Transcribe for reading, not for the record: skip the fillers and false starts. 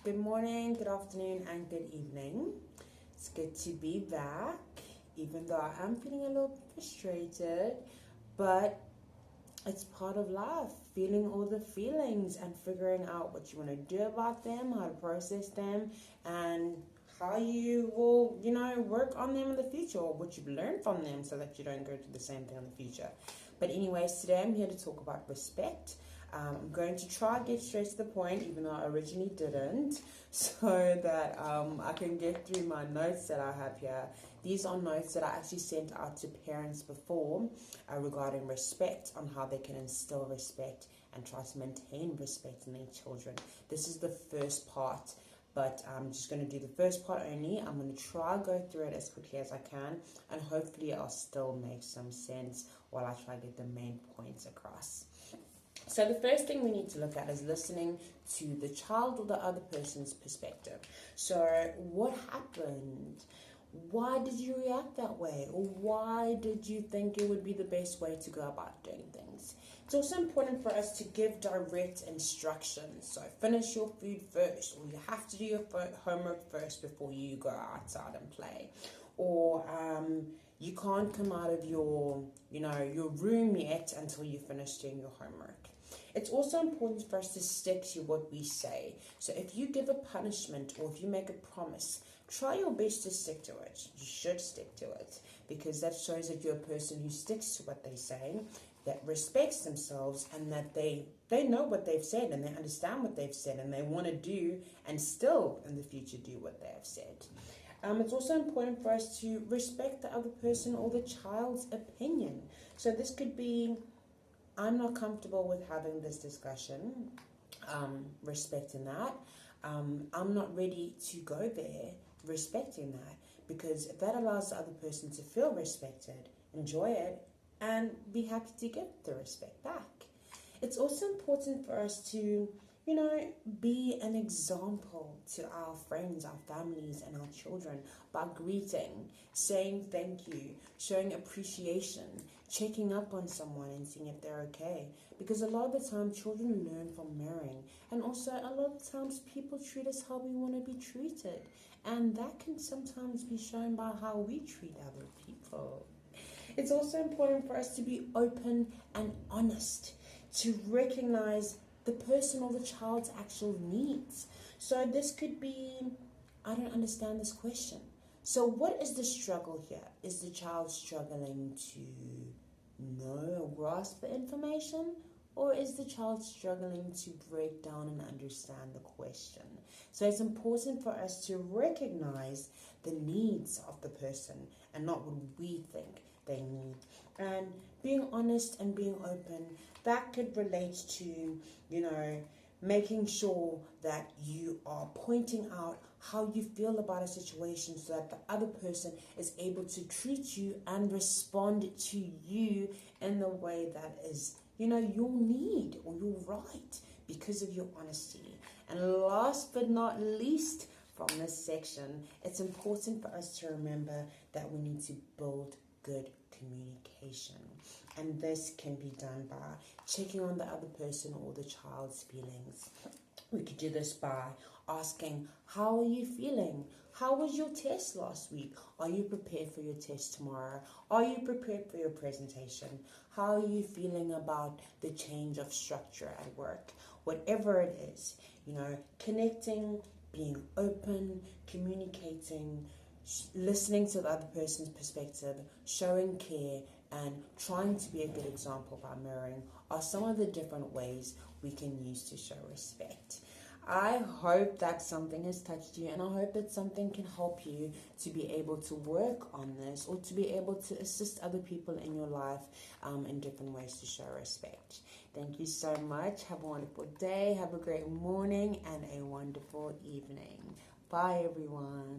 Good morning, good afternoon, and good evening. It's good to be back, even though I am feeling a little frustrated, but it's part of life, feeling all the feelings and figuring out what you want to do about them, how to process them, and how you will, work on them in the future, or what you've learned from them so that you don't go through the same thing in the future. But anyways, today I'm here to talk about respect. I'm going to try and get straight to the point, even though I originally didn't, so that I can get through my notes that I have here. These are notes that I actually sent out to parents before regarding respect, on how they can instill respect and try to maintain respect in their children. This is the first part, but I'm just going to do the first part only. I'm going to try and go through it as quickly as I can, and hopefully I'll still make some sense while I try to get the main points across. So the first thing we need to look at is listening to the child or the other person's perspective. So what happened? Why did you react that way? Or why did you think it would be the best way to go about doing things? It's also important for us to give direct instructions. So finish your food first, or you have to do your homework first before you go outside and play. Or you can't come out of your room yet until you finish doing your homework. It's also important for us to stick to what we say. So if you give a punishment or if you make a promise, try your best to stick to it. You should stick to it, because that shows that you're a person who sticks to what they say, that respects themselves, and that they know what they've said and they understand what they've said, and they want to do and still in the future do what they have said. It's also important for us to respect the other person or the child's opinion. So this could be, I'm not comfortable with having this discussion, respecting that. I'm not ready to go there, respecting that, because that allows the other person to feel respected, enjoy it, and be happy to give the respect back. It's also important for us to, be an example to our friends, our families, and our children by greeting, saying thank you, showing appreciation, checking up on someone and seeing if they're okay. Because a lot of the time, children learn from mirroring. And also, a lot of times, people treat us how we want to be treated. And that can sometimes be shown by how we treat other people. It's also important for us to be open and honest, to recognize the person or the child's actual needs. So this could be, I don't understand this question. So what is the struggle here? Is the child struggling to know or grasp the information? Or is the child struggling to break down and understand the question? So it's important for us to recognize the needs of the person and not what we think they need. And being honest and being open, that could relate to, making sure that you are pointing out how you feel about a situation so that the other person is able to treat you and respond to you in the way that is, your need or your right because of your honesty. And last but not least, from this section, it's important for us to remember that we need to build good communication. And this can be done by checking on the other person or the child's feelings. We could do this by asking, how are you feeling? How was your test last week? Are you prepared for your test tomorrow? Are you prepared for your presentation? How are you feeling about the change of structure at work? Whatever it is, connecting, being open, communicating, listening to the other person's perspective, showing care, and trying to be a good example by mirroring are some of the different ways we can use to show respect. I hope that something has touched you, and I hope that something can help you to be able to work on this, or to be able to assist other people in your life in different ways to show respect. Thank you so much. Have a wonderful day. Have a great morning and a wonderful evening. Bye, everyone.